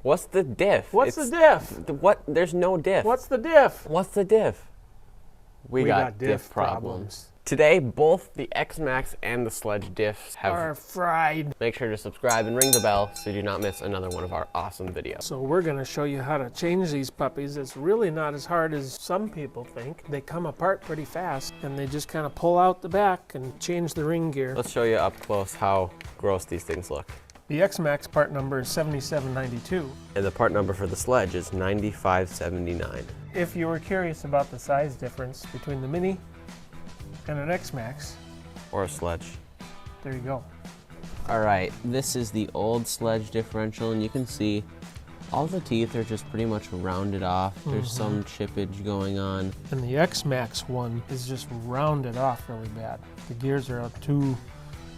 What's the diff? What's the diff? What? There's no diff. What's the diff? What's the diff? We got diff problems. Today, both the X-Max and the Sledge diffs are fried. Make sure to subscribe and ring the bell so you do not miss another one of our awesome videos. So we're going to show you how to change these puppies. It's really not as hard as some people think. They come apart pretty fast, and they just kind of pull out the back and change the ring gear. Let's show you up close how gross these things look. The X-Max part number is 7792. And the part number for the Sledge is 9579. If you were curious about the size difference between the Mini and an X-Max, or a Sledge, there you go. Alright, this is the old Sledge differential, and you can see all the teeth are just pretty much rounded off. There's some chippage going on. And the X-Max one is just rounded off really bad. The gears are too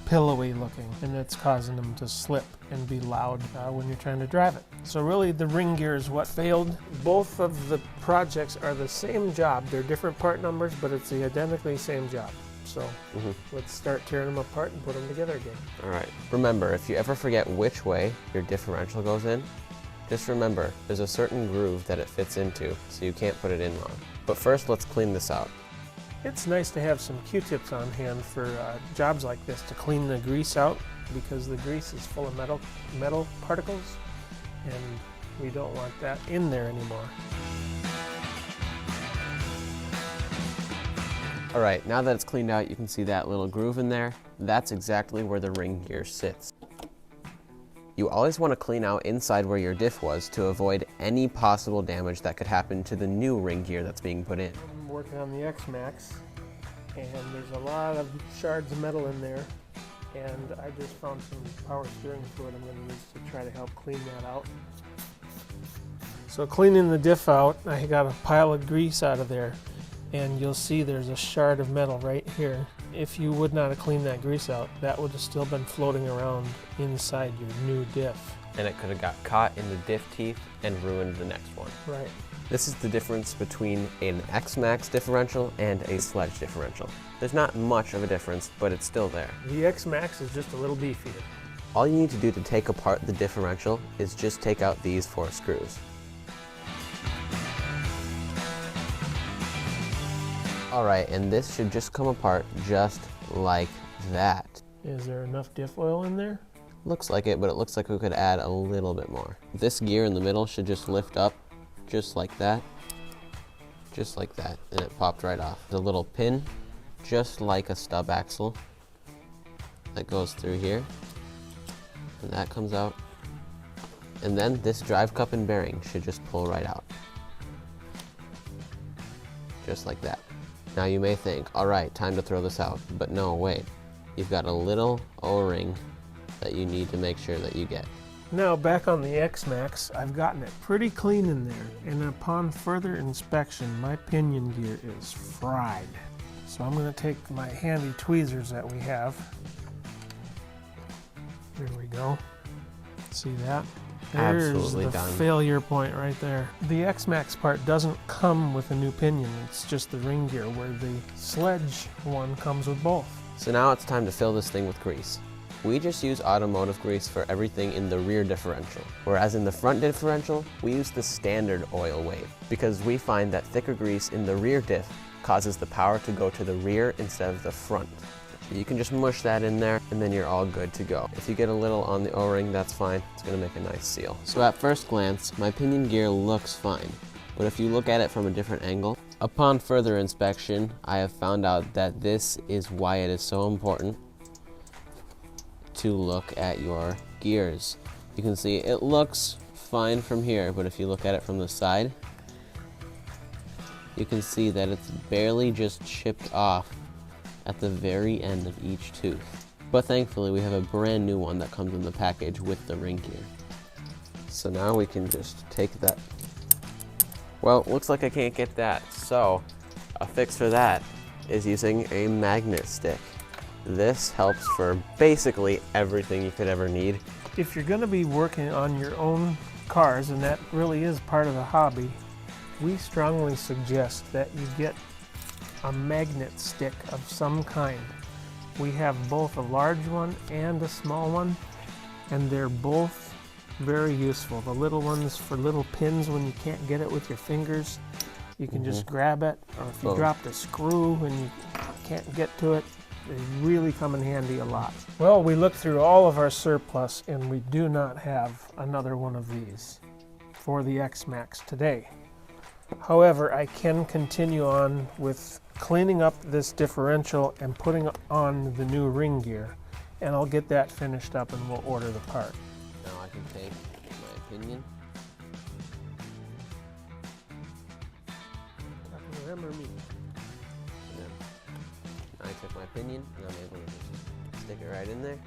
pillowy looking, and it's causing them to slip and be loud when you're trying to drive it. So really the ring gear is what failed. Both of the projects are the same job. They're different part numbers, but it's the identically same job. So let's start tearing them apart and put them together again. All right, remember, if you ever forget which way your differential goes in, just remember there's a certain groove that it fits into, so you can't put it in wrong. But first, let's clean this out. It's nice to have some Q-tips on hand for jobs like this to clean the grease out, because the grease is full of metal particles, and we don't want that in there anymore. All right, now that it's cleaned out, you can see that little groove in there. That's exactly where the ring gear sits. You always want to clean out inside where your diff was to avoid any possible damage that could happen to the new ring gear that's being put in. I'm working on the X-Max, and there's a lot of shards of metal in there, and I just found some power steering fluid I'm going to use to try to help clean that out. So cleaning the diff out, I got a pile of grease out of there, and you'll see there's a shard of metal right here. If you would not have cleaned that grease out, that would have still been floating around inside your new diff. And it could have got caught in the diff teeth and ruined the next one. Right. This is the difference between an X-Max differential and a Sledge differential. There's not much of a difference, but it's still there. The X-Max is just a little beefier. All you need to do to take apart the differential is just take out these 4 screws. Alright, and this should just come apart just like that. Is there enough diff oil in there? Looks like it, but it looks like we could add a little bit more. This gear in the middle should just lift up just like that, and it popped right off. The little pin, just like a stub axle, that goes through here, and that comes out. And then this drive cup and bearing should just pull right out. Just like that. Now you may think, all right, time to throw this out, but no, wait. You've got a little O-ring that you need to make sure that you get. Now back on the X-Max, I've gotten it pretty clean in there, and upon further inspection, my pinion gear is fried. So I'm going to take my handy tweezers that we have. There we go. See that? There's Absolutely the done. Failure point right there. The X-Max part doesn't come with a new pinion, it's just the ring gear, where the Sledge one comes with both. So now it's time to fill this thing with grease. We just use automotive grease for everything in the rear differential, whereas in the front differential, we use the standard oil wave, because we find that thicker grease in the rear diff causes the power to go to the rear instead of the front. So you can just mush that in there, and then you're all good to go. If you get a little on the O-ring, that's fine. It's gonna make a nice seal. So at first glance, my pinion gear looks fine, but if you look at it from a different angle, upon further inspection, I have found out that this is why it is so important to look at your gears. You can see it looks fine from here, but if you look at it from the side, you can see that it's barely just chipped off at the very end of each tooth. But thankfully we have a brand new one that comes in the package with the ring gear. So now we can just take that. Well, looks like I can't get that, so a fix for that is using a magnet stick. This helps for basically everything you could ever need. If you're going to be working on your own cars, and that really is part of the hobby, we strongly suggest that you get a magnet stick of some kind. We have both a large one and a small one, and they're both Very useful. The little ones for little pins when you can't get it with your fingers. You can just grab it, or if you dropped a screw and you can't get to it, they really come in handy a lot. Well, we looked through all of our surplus and we do not have another one of these for the X-Max today. However, I can continue on with cleaning up this differential and putting on the new ring gear, and I'll get that finished up and we'll order the part. Now I can take my opinion. Remember me. And then I took my opinion, and I'm able to just stick it right in there.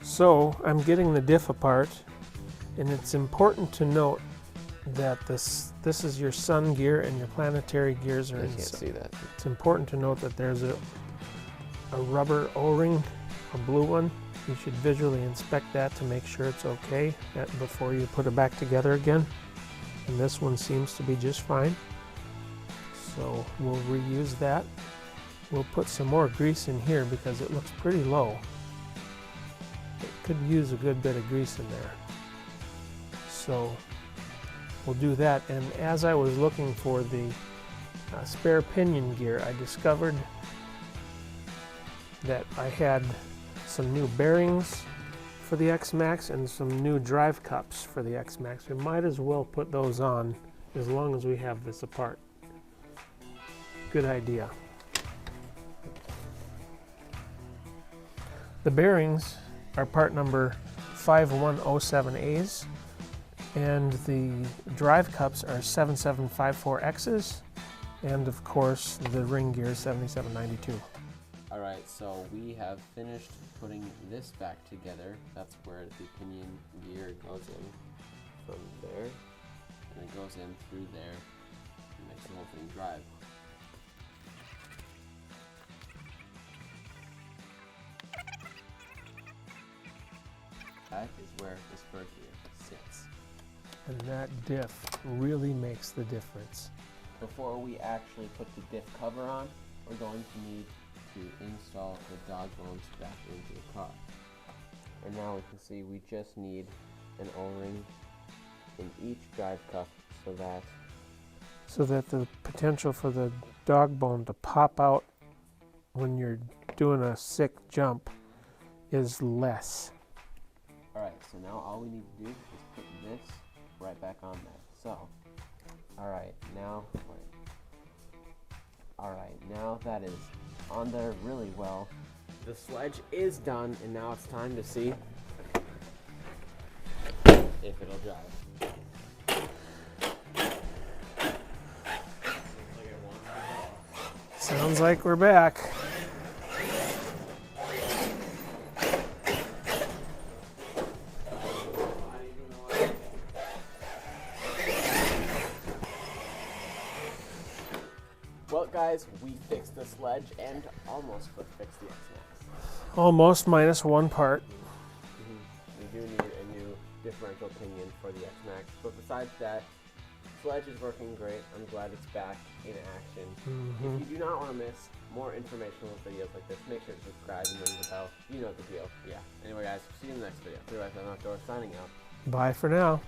So I'm getting the diff apart, and it's important to note that this is your sun gear and your planetary gears are You can't inside. see that. It's important to note that there's a rubber O-ring, a blue one. You should visually inspect that to make sure it's okay before you put it back together again. And this one seems to be just fine. So we'll reuse that. We'll put some more grease in here because it looks pretty low. It could use a good bit of grease in there. So we'll do that. And as I was looking for the spare pinion gear, I discovered that I had some new bearings for the X-Max and some new drive cups for the X-Max. We might as well put those on as long as we have this apart. Good idea. The bearings are part number 5107As, and the drive cups are 7754Xs, and of course the ring gear is 7792. Alright, so we have finished putting this back together. That's where the pinion gear goes in from there, and it goes in through there and makes the whole thing drive. That is where the spur gear sits. And that diff really makes the difference. Before we actually put the diff cover on, we're going to need to install the dog bones back into the car. And now we can see we just need an O-ring in each drive cup so that the potential for the dog bone to pop out when you're doing a sick jump is less. Alright, so now all we need to do is put this right back on there. So, alright, now that is on there really well. The sledge is done, and now it's time to see if it'll drive. Sounds like we're back. Well, guys, we fixed the sledge and almost fixed the X-Max. Almost, minus one part. We do need a new differential pinion for the X-Max, but besides that, sledge is working great. I'm glad it's back in action. If you do not want to miss more informational videos like this, make sure to subscribe and ring the bell. You know the deal. Yeah. Anyway, guys, see you in the next video. 3 Life Outdoors signing out. Bye for now.